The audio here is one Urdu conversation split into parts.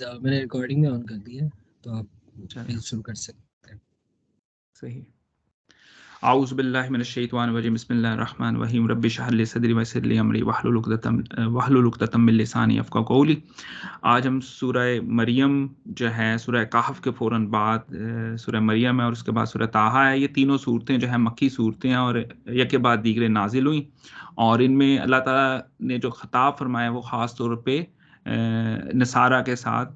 میں نے ریکارڈنگ میں آن کر دی ہے تو آپ چلیں پلیز شروع کر سکتے ہیں. صحیح. اعوذ باللہ من الشیطان الرجیم بسم اللہ الرحمن الرحیم رب اشرح لی صدری ویسر لی امری واحلل عقدۃ من لسانی یفقهوا قولی. آج ہم سورہ مریم جو ہے سورہ کہف کے فوراً بعد سورہ مریم ہے اور اس کے بعد سورہ طٰہٰ ہے. یہ تینوں صورتیں جو ہیں مکی صورتیں ہیں اور یک کے بعد دیگرے نازل ہوئیں، اور ان میں اللہ تعالیٰ نے جو خطاب فرمایا وہ خاص طور پہ نصارہ کے ساتھ،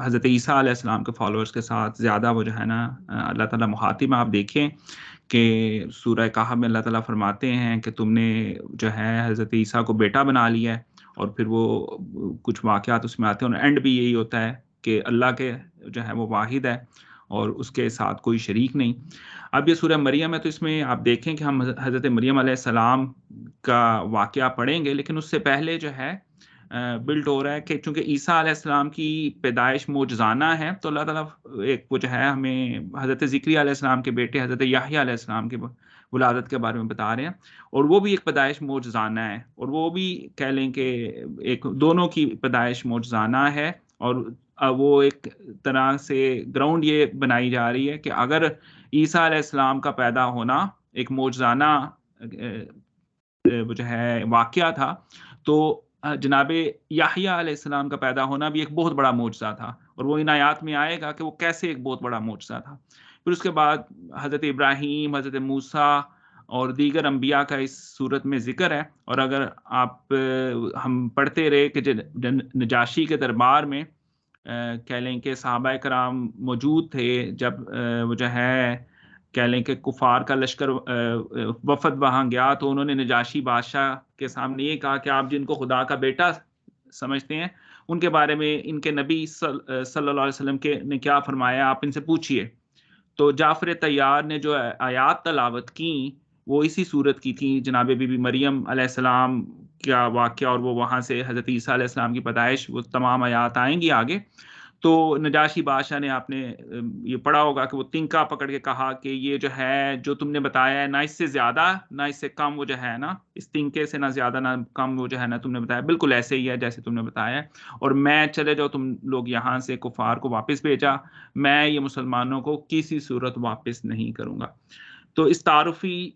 حضرت عیسیٰ علیہ السلام کے فالوورز کے ساتھ زیادہ وہ جو ہے نا اللہ تعالیٰ مخاطب. آپ دیکھیں کہ سورہ کہف میں اللہ تعالیٰ فرماتے ہیں کہ تم نے جو ہے حضرت عیسیٰ کو بیٹا بنا لیا ہے، اور پھر وہ کچھ واقعات اس میں آتے ہیں اور اینڈ بھی یہی ہوتا ہے کہ اللہ کے جو ہے وہ واحد ہے اور اس کے ساتھ کوئی شریک نہیں. اب یہ سورہ مریم ہے تو اس میں آپ دیکھیں کہ ہم حضرت مریم علیہ السلام کا واقعہ پڑھیں گے، لیکن اس سے پہلے جو ہے بلڈ ہو رہا ہے کہ چونکہ عیسیٰ علیہ السلام کی پیدائش معجزانہ ہے تو اللہ تعالیٰ ایک وہ جو ہے ہمیں حضرت زکریا علیہ السلام کے بیٹے حضرت یحییٰ علیہ السلام کی ولادت کے بارے میں بتا رہے ہیں، اور وہ بھی ایک پیدائش معجزانہ ہے، اور وہ بھی کہہ لیں کہ ایک دونوں کی پیدائش معجزانہ ہے. اور وہ ایک طرح سے گراؤنڈ یہ بنائی جا رہی ہے کہ اگر عیسیٰ علیہ السلام کا پیدا ہونا ایک معجزانہ وہ جو ہے واقعہ تھا، تو جناب یحییٰ علیہ السلام کا پیدا ہونا بھی ایک بہت بڑا معجزہ تھا، اور وہ ان آیات میں آئے گا کہ وہ کیسے ایک بہت بڑا معجزہ تھا. پھر اس کے بعد حضرت ابراہیم، حضرت موسیٰ اور دیگر انبیاء کا اس صورت میں ذکر ہے. اور اگر آپ ہم پڑھتے رہے کہ نجاشی کے دربار میں کہہ لیں کہ صحابہ کرام موجود تھے جب وہ جو ہے کہہ لیں کہ کفار کا لشکر وفد وہاں گیا، تو انہوں نے نجاشی بادشاہ کے سامنے یہ کہا کہ آپ جن کو خدا کا بیٹا سمجھتے ہیں ان کے بارے میں ان کے نبی صلی اللہ علیہ وسلم نے کیا فرمایا، آپ ان سے پوچھئے. تو جعفر طیار نے جو آیات تلاوت کی وہ اسی صورت کی تھی، جناب بی بی مریم علیہ السلام کا واقعہ، اور وہ وہاں سے حضرت عیسیٰ علیہ السلام کی پیدائش، وہ تمام آیات آئیں گی آگے. تو نجاشی بادشاہ نے، آپ نے یہ پڑھا ہوگا کہ وہ تنکا پکڑ کے کہا کہ یہ جو ہے جو تم نے بتایا ہے نہ اس سے زیادہ نہ اس سے کم وہ جو ہے نا، اس تنکے سے نہ زیادہ نہ کم وہ جو ہے نا تم نے بتایا، بالکل ایسے ہی ہے جیسے تم نے بتایا ہے، اور میں چلے جاؤ تم لوگ یہاں سے، کفار کو واپس بھیجا، میں یہ مسلمانوں کو کسی صورت واپس نہیں کروں گا. تو اس تعارفی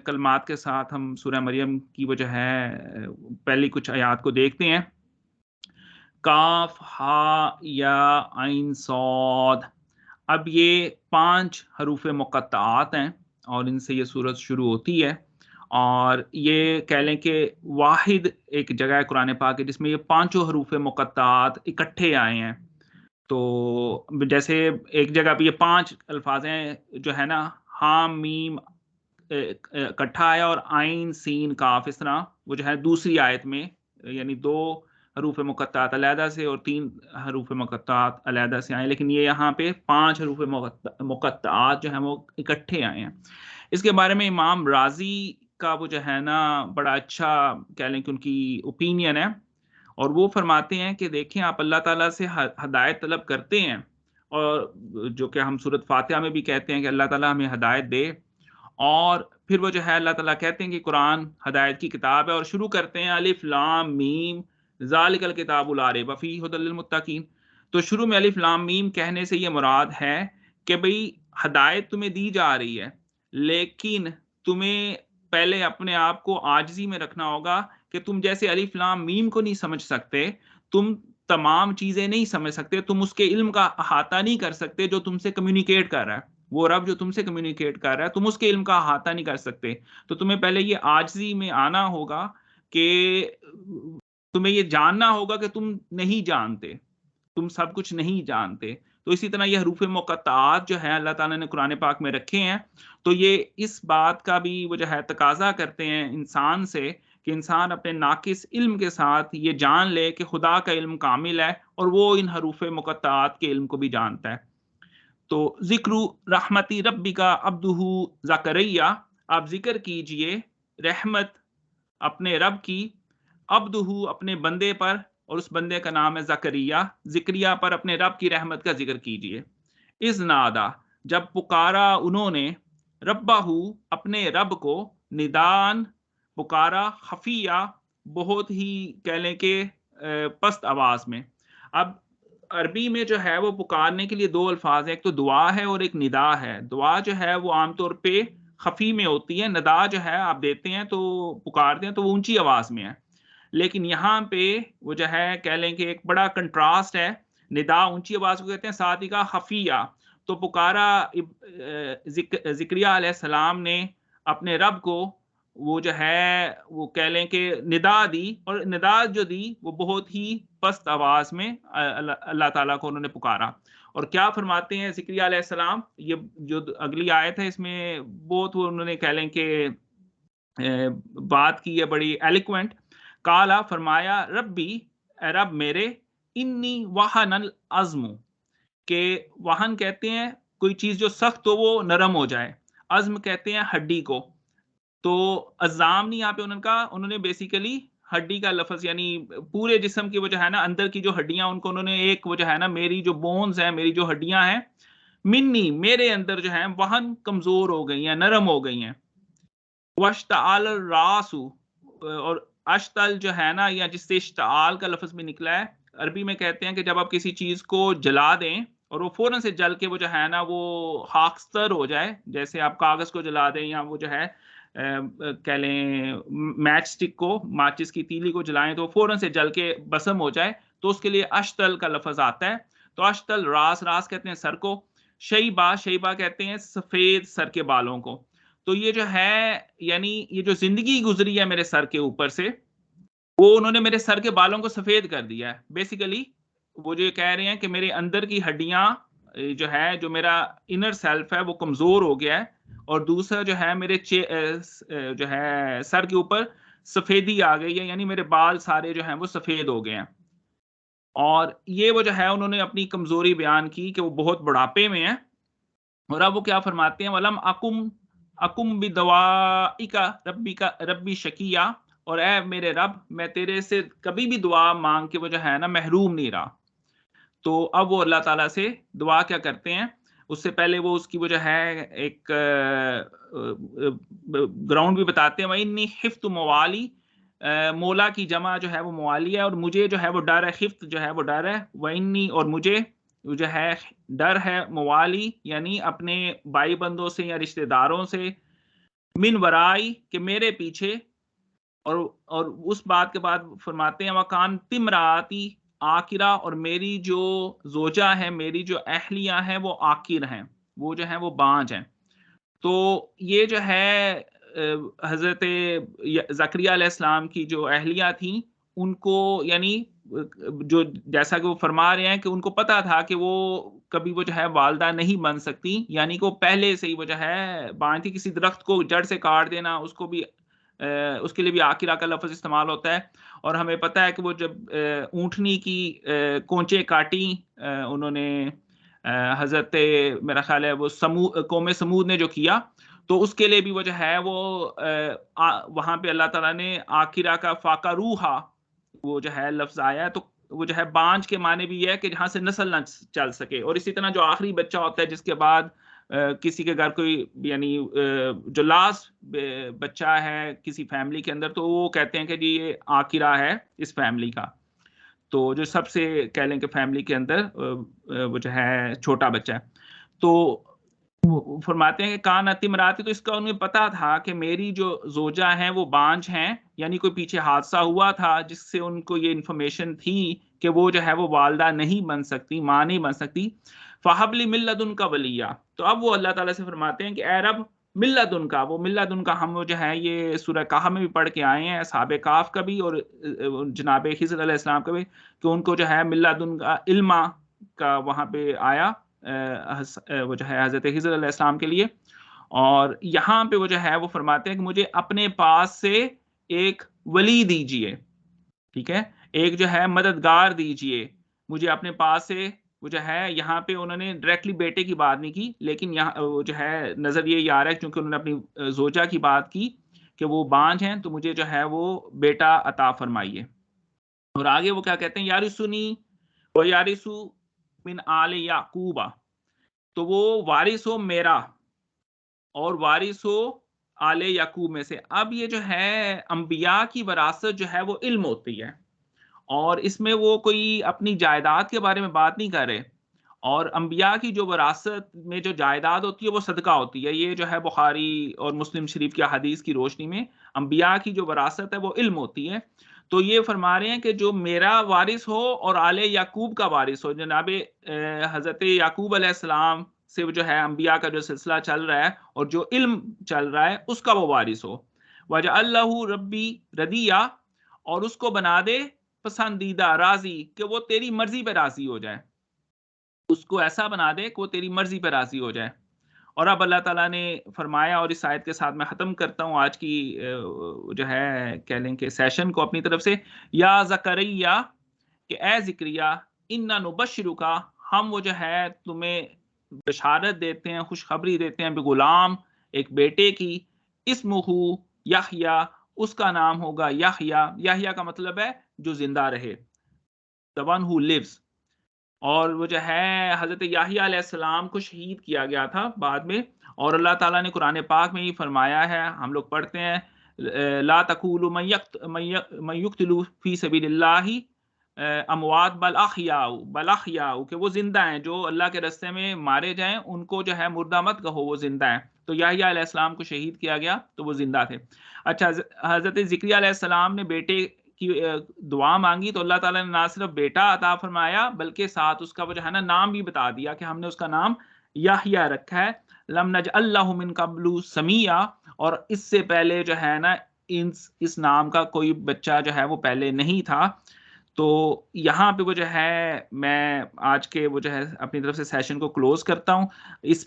کلمات کے ساتھ ہم سورہ مریم کی وہ جو ہے پہلی کچھ آیات کو دیکھتے ہیں. کاف ہا یا عین صاد. اب یہ 5 حروف مقطعات ہیں اور ان سے یہ سورت شروع ہوتی ہے، اور یہ کہہ لیں کہ واحد ایک جگہ ہے قرآن پاک ہے جس میں یہ 5 حروف مقطعات اکٹھے آئے ہیں. تو جیسے ایک جگہ پہ یہ 5 الفاظ ہیں جو ہے نا، حام میم اکٹھا آیا، اور عین سین کاف، اس طرح وہ جو ہے دوسری آیت میں، یعنی 2 حروف مقطعات علیحدہ سے اور 3 حروف مقطعات علیحدہ سے آئے، لیکن یہ یہاں پہ 5 حروف مقطعات جو ہیں وہ اکٹھے آئے ہیں. اس کے بارے میں امام رازی کا وہ جو ہے نا بڑا اچھا کہہ لیں کہ ان کی اوپینین ہے، اور وہ فرماتے ہیں کہ دیکھیں آپ اللہ تعالیٰ سے ہدایت طلب کرتے ہیں، اور جو کہ ہم سورۃ فاتحہ میں بھی کہتے ہیں کہ اللہ تعالیٰ ہمیں ہدایت دے، اور پھر وہ جو ہے اللہ تعالیٰ کہتے ہیں کہ قرآن ہدایت کی کتاب ہے، اور شروع کرتے ہیں الف لام میم ذالک الکتاب لا ریب فیہ ھدی للمتقین. تو شروع میں الف لام میم کہنے سے یہ مراد ہے کہ بھئی ہدایت تمہیں دی جا رہی ہے، لیکن تمہیں پہلے اپنے آپ کو عاجزی میں رکھنا ہوگا کہ تم جیسے الف لام میم کو نہیں سمجھ سکتے، تم تمام چیزیں نہیں سمجھ سکتے، تم اس کے علم کا احاطہ نہیں کر سکتے جو تم سے کمیونیکیٹ کر رہا ہے، وہ رب جو تم سے کمیونیکیٹ کر رہا ہے تم اس کے علم کا احاطہ نہیں کر سکتے. تو تمہیں پہلے یہ عاجزی میں آنا ہوگا کہ تمہیں یہ جاننا ہوگا کہ تم نہیں جانتے، تم سب کچھ نہیں جانتے. تو اسی طرح یہ حروف مقطعات جو ہیں اللہ تعالیٰ نے قرآن پاک میں رکھے ہیں، تو یہ اس بات کا بھی وہ جو ہے تقاضا کرتے ہیں انسان سے کہ انسان اپنے ناقص علم کے ساتھ یہ جان لے کہ خدا کا علم کامل ہے، اور وہ ان حروف مقطعات کے علم کو بھی جانتا ہے. تو ذکر رحمتی ربی کا عبدہ زکریا، آپ ذکر کیجئے رحمت اپنے رب کی، عبدہ اپنے بندے پر، اور اس بندے کا نام ہے زکریا، زکریا پر اپنے رب کی رحمت کا ذکر کیجئے. اذ نادا، جب پکارا انہوں نے، ربہ اپنے رب کو، ندان پکارا، خفیہ بہت ہی کہہ لیں کہ پست آواز میں. اب عربی میں جو ہے وہ پکارنے کے لیے دو الفاظ ہیں، ایک تو دعا ہے اور ایک ندا ہے. دعا جو ہے وہ عام طور پہ خفی میں ہوتی ہے، ندا جو ہے آپ دیتے ہیں تو پکارتے ہیں تو وہ اونچی آواز میں ہے. لیکن یہاں پہ وہ جو ہے کہہ لیں کہ ایک بڑا کنٹراسٹ ہے. ندا اونچی آواز کو کہتے ہیں، ساتھ ہی کا خفیہ. تو پکارا زکریا علیہ السلام نے اپنے رب کو، وہ جو ہے وہ کہہ لیں کہ ندا دی، اور ندا جو دی وہ بہت ہی پست آواز میں اللہ تعالیٰ کو انہوں نے پکارا. اور کیا فرماتے ہیں زکریا علیہ السلام، یہ جو اگلی آیت ہے اس میں بہت وہ انہوں نے کہہ لیں کہ بات کی ہے بڑی ایلیکوینٹ. کالا فرمایا ربی، اے رب میرے، انی وہن العظم، کہ وہن کہتے ہیں کوئی چیز جو سخت ہو وہ نرم ہو جائے، عزم کہتے ہیں ہڈی کو. تو عظام نہیں یہاں پہ انہوں نے بیسیکلی ہڈی کا لفظ، یعنی پورے جسم کی وہ جو ہے نا اندر کی جو ہڈیاں ان کو انہوں نے ایک وہ جو ہے نا میری جو بونز ہیں، میری جو ہڈیاں ہیں، منی میرے اندر جو ہیں وہن کمزور ہو گئی ہیں، نرم ہو گئی ہیں. واشتعال الراس، اور اشتل جو ہے نا، یا جس سے اشتعال کا لفظ بھی نکلا ہے، عربی میں کہتے ہیں کہ جب آپ کسی چیز کو جلا دیں اور وہ فوراً سے جل کے وہ جو ہے نا وہ خاکستر ہو جائے، جیسے آپ کاغذ کو جلا دیں یا وہ جو ہے کہہ لیں میچ سٹک کو، ماچس کی تیلی کو جلائیں تو فوراً سے جل کے بسم ہو جائے، تو اس کے لیے اشتل کا لفظ آتا ہے. تو اشتل راس، راس کہتے ہیں سر کو. شیبہ، شیبہ کہتے ہیں سفید سر کے بالوں کو. تو یہ جو ہے یعنی یہ جو زندگی گزری ہے میرے سر کے اوپر سے، وہ انہوں نے میرے سر کے بالوں کو سفید کر دیا ہے. بیسیکلی وہ جو کہہ رہے ہیں کہ میرے اندر کی ہڈیاں جو ہے، جو میرا انر سیلف ہے وہ کمزور ہو گیا ہے، اور دوسرا جو ہے میرے جو ہے سر کے اوپر سفیدی آ گئی ہے، یعنی میرے بال سارے جو ہیں وہ سفید ہو گئے ہیں. اور یہ وہ جو ہے انہوں نے اپنی کمزوری بیان کی کہ وہ بہت بڑھاپے میں ہیں. اور اب وہ کیا فرماتے ہیں، وَلَمْ اکم بدعائک ربی شقیہ، اور اے میرے رب میں تیرے سے کبھی بھی دعا مانگ کے وہ جو ہے نا محروم نہیں رہا. تو اب وہ اللہ تعالیٰ سے دعا کیا کرتے ہیں، اس سے پہلے وہ اس کی وہ جو ہے ایک گراؤنڈ بھی بتاتے ہیں. وَإِنِّي خِفْتُ موالی، مولا کی جمع جو ہے وہ موالی ہے، اور مجھے جو ہے وہ ڈر ہے، خفت جو ہے وہ ڈر ہے. وَإِنِّي، اور مجھے جو ہے ڈر ہے، موالی یعنی اپنے بھائی بندوں سے یا رشتہ داروں سے، من ورائی کہ میرے پیچھے. اور اس بات کے بعد فرماتے ہیں وَكَانَ امْرَأَتِي عَاقِرَةً، اور میری جو زوجہ ہے، میری جو اہلیہ ہیں وہ عاقر ہیں، وہ جو ہیں وہ بانج ہیں. تو یہ جو ہے حضرت زکریہ علیہ السلام کی جو اہلیہ تھیں، ان کو یعنی جو جیسا کہ وہ فرما رہے ہیں کہ ان کو پتا تھا کہ وہ کبھی وہ جو ہے والدہ نہیں بن سکتی، یعنی کہ وہ پہلے سے ہی وہ جو ہے بانج تھی. کسی درخت کو جڑ سے کاٹ دینا، اس کو بھی اس کے لیے بھی عاقرہ کا لفظ استعمال ہوتا ہے. اور ہمیں پتہ ہے کہ وہ جب اونٹنی کی کونچے کاٹی انہوں نے، حضرت میرا خیال ہے وہ قوم سمود نے جو کیا، تو اس کے لیے بھی وہ جو ہے وہ وہاں پہ اللہ تعالیٰ نے عاقرہ کا فاقہ روحا وہ جو ہے لفظ آیا ہے. تو وہ جو ہے بانج کے معنی بھی یہ ہے کہ جہاں سے نسل نہ چل سکے. اور اسی طرح جو آخری بچہ ہوتا ہے جس کے بعد کسی کے گھر کوئی یعنی جو لاسٹ بچہ ہے کسی فیملی کے اندر، تو وہ کہتے ہیں کہ جی یہ عاقرہ ہے اس فیملی کا. تو جو سب سے کہہ لیں کہ فیملی کے اندر وہ جو ہے چھوٹا بچہ ہے. تو فرماتے ہیں کہ کانت امراتی، تو اس کا انہیں پتا تھا کہ میری جو زوجہ ہیں وہ بانج ہیں، یعنی کوئی پیچھے حادثہ ہوا تھا جس سے ان کو یہ انفارمیشن تھی کہ وہ جو ہے وہ والدہ نہیں بن سکتی، ماں نہیں بن سکتی. فَحَبْ لِي مِن لَّدُنْكَ وَلِيًّا، تو اب وہ اللہ تعالیٰ سے فرماتے ہیں کہ اے رب من لدن کا، وہ من لدن کا ہم وہ جو ہے یہ سورہ کہف میں بھی پڑھ کے آئے ہیں، اصحاب کہف کا بھی اور جناب خضر علیہ السلام کا بھی، کہ ان کو جو ہے من لدن کا علم کا وہاں پہ آیا وہ جو ہے حضرت خضر علیہ السلام کے لیے. اور یہاں پہ وہ جو ہے وہ فرماتے ہیں کہ مجھے اپنے پاس سے ایک ولی دیجئے، ٹھیک ہے، ایک جو ہے مددگار دیجئے مجھے اپنے پاس سے. وہ جو ہے یہاں پہ انہوں نے ڈائریکٹلی بیٹے کی بات نہیں کی، لیکن یہاں وہ جو ہے نظر یہ آ رہا ہے کیونکہ انہوں نے اپنی زوجہ کی بات کی کہ وہ بانج ہیں، تو مجھے جو ہے وہ بیٹا عطا فرمائیے. اور آگے وہ کیا کہتے ہیں، یارثنی و یارث من آل یعقوب، تو وہ وارث ہو میرا اور وارث ہو آل یعقوب میں سے. اب یہ جو ہے انبیاء کی وراثت جو ہے وہ علم ہوتی ہے، اور اس میں وہ کوئی اپنی جائیداد کے بارے میں بات نہیں کر رہے. اور انبیاء کی جو وراثت میں جو جائیداد ہوتی ہے وہ صدقہ ہوتی ہے. یہ جو ہے بخاری اور مسلم شریف کی حدیث کی روشنی میں انبیاء کی جو وراثت ہے وہ علم ہوتی ہے. تو یہ فرما رہے ہیں کہ جو میرا وارث ہو اور آل یعقوب کا وارث ہو، جناب حضرت یعقوب علیہ السلام سے جو ہے انبیاء کا جو سلسلہ چل رہا ہے اور جو علم چل رہا ہے اس کا وہ وارث ہو. وَجَعَلْ لَهُ رَبِّي رَضِيًّا، اور اس کو بنا دے پسندیدہ، راضی، کہ وہ تیری مرضی پہ راضی ہو جائے. اس کو ایسا بنا دے کہ وہ تیری مرضی پہ راضی ہو جائے. اور اب اللہ تعالیٰ نے فرمایا، اور اس آیت کے ساتھ میں ختم کرتا ہوں آج کی جو ہے کہہ لیں کہ سیشن کو اپنی طرف سے. یا زکریا، کہ اے زکریا، انا نبشرک، ہم وہ جو ہے تمہیں بشارت دیتے ہیں، خوشخبری دیتے ہیں، بغلام، ایک بیٹے کی، اسمہ یحییٰ، اس کا نام ہوگا یحییٰ. یحییٰ کا مطلب ہے جو زندہ رہے، the one who lives. اور وہ جو ہے حضرت یحییٰ علیہ السلام کو شہید کیا گیا تھا بعد میں. اور اللہ تعالیٰ نے قرآن پاک میں یہ فرمایا ہے، ہم لوگ پڑھتے ہیں، لا تقولوا من یقتل فی سبیل اللہ اموات بل احیاء، کہ وہ زندہ ہیں، جو اللہ کے راستے میں مارے جائیں ان کو جو ہے مردہ مت کہو، وہ زندہ ہیں. تو یحییٰ علیہ السلام کو شہید کیا گیا تو وہ زندہ تھے. اچھا، حضرت زکریا علیہ السلام نے بیٹے کی دعا مانگی تو اللہ تعالیٰ نے نہ صرف بیٹا عطا فرمایا بلکہ ساتھ اس کا وہ جو ہے نا نام بھی بتا دیا کہ ہم نے اس کا نام یحییٰ رکھا ہے. لم نجعل لہ من قبل سمیہ، اور اس سے پہلے جو ہے نا اس نام کا کوئی بچہ جو ہے وہ پہلے نہیں تھا. تو یہاں پہ وہ جو ہے میں آج کے وہ جو ہے اپنی طرف سے سیشن کو کلوز کرتا ہوں. اس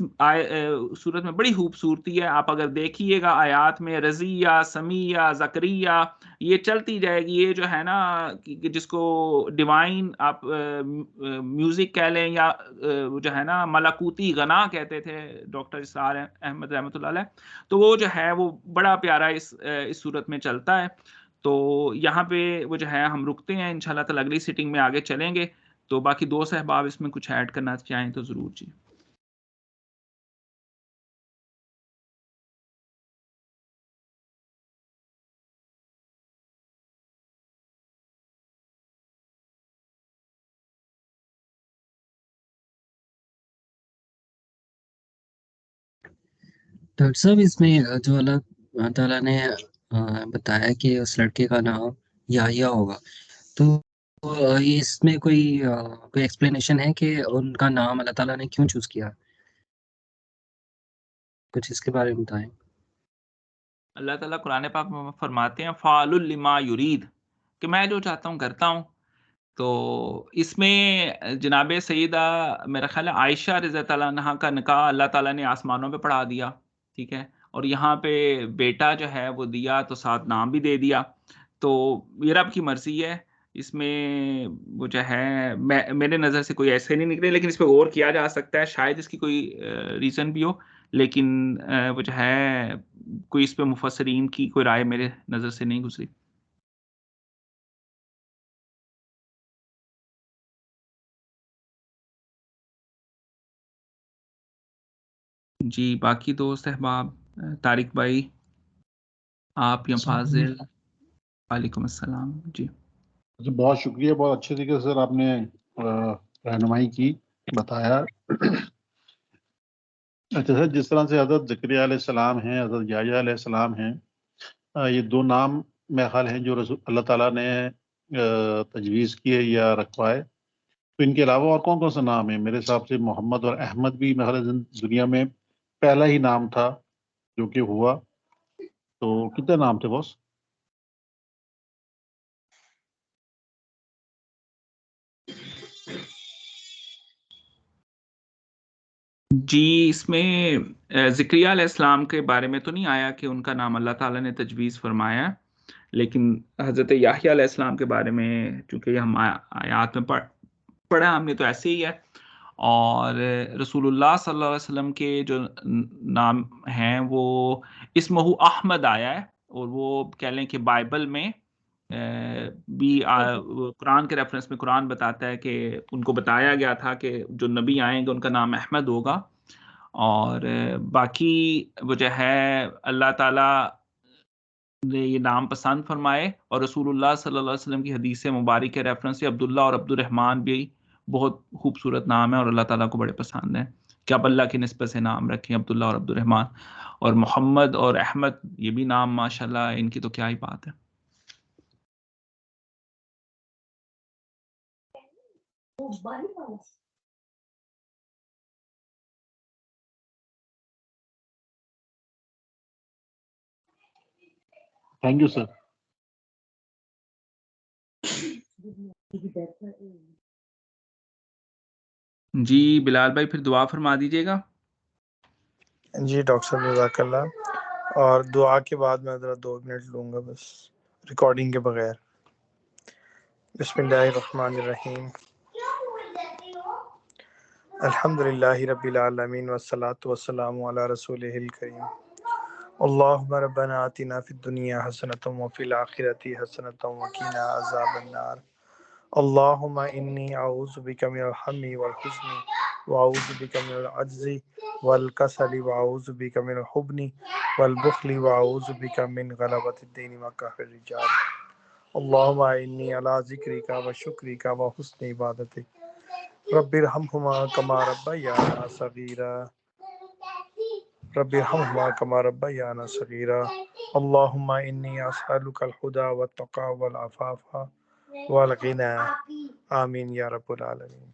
صورت میں بڑی خوبصورتی ہے، آپ اگر دیکھیے گا آیات میں رضیہ، سمیہ، زکریہ، یہ چلتی جائے گی. یہ جو ہے نا جس کو ڈیوائن آپ میوزک کہہ لیں یا جو ہے نا ملکوتی غنا کہتے تھے ڈاکٹر اسرار احمد رحمۃ اللہ علیہ، تو وہ جو ہے وہ بڑا پیارا اس صورت میں چلتا ہے. تو یہاں پہ وہ جو ہے ہم رکتے ہیں، انشاءاللہ تعالی اگلی سیٹنگ میں آگے چلیں گے. تو باقی دوست احباب اس میں کچھ ایڈ کرنا چاہیں تو ضرور. ڈاکٹر صاحب اس میں جو اللہ تعالیٰ نے بتایا کہ اس لڑکے کا نام یحییٰ ہوگا، تو اس میں کوئی ایکسپلینیشن ہے کہ ان کا نام اللہ تعالیٰ نے کیوں چوز کیا؟ کچھ اس کے بارے میں بتائیں. اللہ تعالیٰ قرآن پاک میں فرماتے ہیں فعال لما یرید، کہ میں جو چاہتا ہوں کرتا ہوں. تو اس میں جناب سیدہ میرا خیال ہے عائشہ رضی اللہ عنہا کا نکاح اللہ تعالیٰ نے آسمانوں پہ پڑھا دیا، ٹھیک ہے، اور یہاں پہ بیٹا جو ہے وہ دیا تو ساتھ نام بھی دے دیا. تو یہ رب کی مرضی ہے. اس میں وہ جو ہے میرے نظر سے کوئی ایسے نہیں نکلے، لیکن اس پہ غور کیا جا سکتا ہے، شاید اس کی کوئی ریزن بھی ہو، لیکن وہ جو ہے کوئی اس پہ مفسرین کی کوئی رائے میرے نظر سے نہیں گزری. جی باقی دوست احباب، طارق بھائی آپ یا فاضل. وعلیکم السلام. جی بہت شکریہ، بہت اچھے طریقے سے سر آپ نے رہنمائی کی، بتایا. اچھا سر، جس طرح سے حضرت زکریا علیہ السلام ہیں، حضرت یحییٰ علیہ السلام ہیں، یہ دو نام میرے خیال ہیں جو رسول اللہ تعالیٰ نے تجویز کیے یا رکھوائے. تو ان کے علاوہ اور کون کون سے نام ہیں؟ میرے حساب سے محمد اور احمد بھی میرے خیال ہے دنیا میں پہلا ہی نام تھا جو کہ ہوا. تو کتنے نام تھے بس؟ جی اس میں زکریا علیہ السلام کے بارے میں تو نہیں آیا کہ ان کا نام اللہ تعالیٰ نے تجویز فرمایا، لیکن حضرت یحییٰ علیہ السلام کے بارے میں چونکہ یہ ہم آیات میں پڑھا ہم نے تو ایسے ہی ہے. اور رسول اللہ صلی اللہ علیہ وسلم کے جو نام ہیں وہ اسمہ احمد آیا ہے، اور وہ کہہ لیں کہ بائبل میں بھی قرآن کے ریفرنس میں قرآن بتاتا ہے کہ ان کو بتایا گیا تھا کہ جو نبی آئیں گے ان کا نام احمد ہوگا. اور باقی وہ جو ہے اللہ تعالیٰ نے یہ نام پسند فرمائے، اور رسول اللہ صلی اللہ علیہ وسلم کی حدیث مبارک کے ریفرنس سے عبداللہ اور عبد الرحمن بھی بہت خوبصورت نام ہے اور اللہ تعالیٰ کو بڑے پسند ہیں کہ آپ اللہ کی نسبت سے نام رکھیں عبداللہ اور عبد الرحمن. اور محمد اور احمد یہ بھی نام ماشاءاللہ ان کی تو کیا ہی بات ہے. Thank you sir. جی بلال بھائی پھر دعا فرما دیجیے گا. جی ڈاکٹر صاحب جزاک اللہ. اور دعا کے بعد میں ذرا 2 منٹ لوں گا بس ریکارڈنگ کے بغیر. بسم اللہ الرحمن الرحیم. الحمدللہ رب العالمین والصلاة والسلام علی رسولہ الکریم. اللہم ربنا آتنا فی الدنیا حسنۃ وفی الآخرۃ حسنۃ وقنا عذاب النار. اللہم انی اعوذ بک من الہم والحزن واعوذ بک من العجز والکسل واعوذ بک من الحبن والبخل واعوذ بک من غلبۃ الدین وقہر الرجال. اللہم انی علی ذکرک وشکرک وحسن عبادتک. رب ارحمہما کما ربیانا صغیرا. رب ارحمہما کما ربیانا صغیرا. اللہم انی اسألک الہدی والتقی والعفاف والغنی. آمین یا رب العالمین.